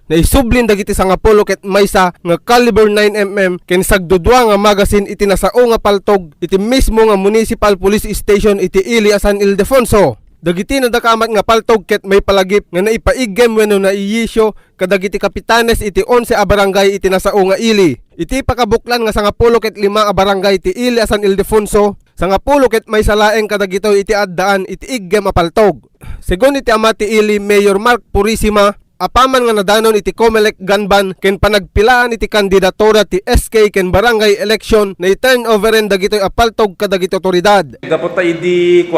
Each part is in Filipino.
na isublin dagiti sangapulo ket maysa nga caliber 9mm ken sagdudwa nga magasin iti nasao nga paltog iti mismo nga Municipal Police Station iti Ili San Ildefonso. Dagiti nadakamat nga paltog ket may palagip nga naipaigem wenno naiyisyo kadagiti kapitanes iti 11 a barangay iti nasao nga Ili. Iti pakabuklan nga sangapulo ket 5 a barangay iti Ili San Ildefonso, sangapulo ket may salaeng kadagitoy iti addaan iti iggem a paltog. Segun iti ama ti Ili Mayor Mark Purisima, apaman nga nadanon iti COMELEC ganban ken panagpilaan iti kandidatura ti SK ken barangay election na i-turnover dagitoy apaltog kadagiti otoridad. Dapat idi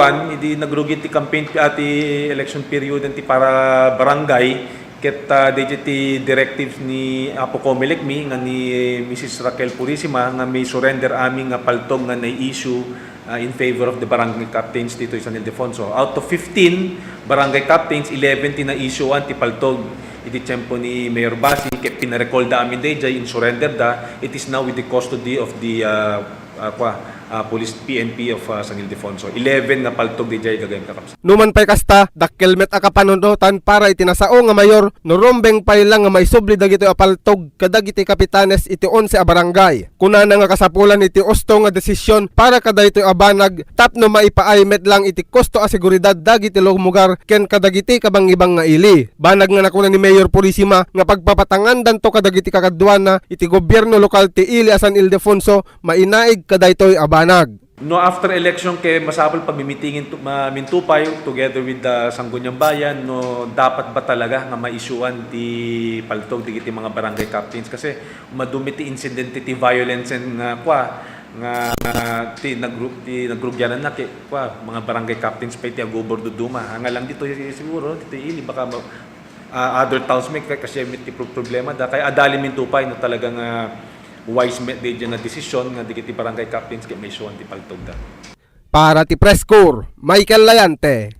nagrugi ti campaign ati election period ti para barangay ket digiti directives ni Apo COMELEC nga ni Mrs. Raquel Purisima nga may surrender aming nga paltog nga na-issue in favor of the barangay captains dito sa San Ildefonso. Out of 15 barangay captains, 11 ti na-issuean ti paltog. Iti tiyempo ni Mayor Basi, kaya pinarecall da amin day in surrender da. It is now with the custody of the police PNP of San Ildefonso. 11 nga paltog di jay gagayem kakapsa. Numan pay kasta, dakkelmet a kapanunutan para iti nasao nga mayor, nurombeng pay lang nga maisubli dagito a paltog kadagiti kapitanes iti 11 a barangay. Kunana nga kasapulan iti osto nga desisyon para kadagito a banag, tapno maipaaymet lang iti kosto a seguridad dagiti lumugar ken kadagiti kabangibang nga ili. Banag nga nakuna ni Mayor Purisima nga pagpapatangan danto kadagiti kakadwana iti gobyerno lokal ti Ili San Ildefonso mainaig kadaytoy a banag. No, after election kay masabol pagmimitingin mintupay together with the Sangguniang Bayan, no, dapat ba talaga nga ma-issuean ti paltog digiti mga barangay captains kasi madumi ti incident ti violence nga ti nagrugyanan na mga barangay captains pa ti agobor duduma. Nga lang dito siguro dito ili baka other towns may kasi may problema da kay adali mintupay no talagang wise met di na desisyon nga digiti barangay captains kay may issuean ti paltog da. Para ti Press Corps, Michael Layante.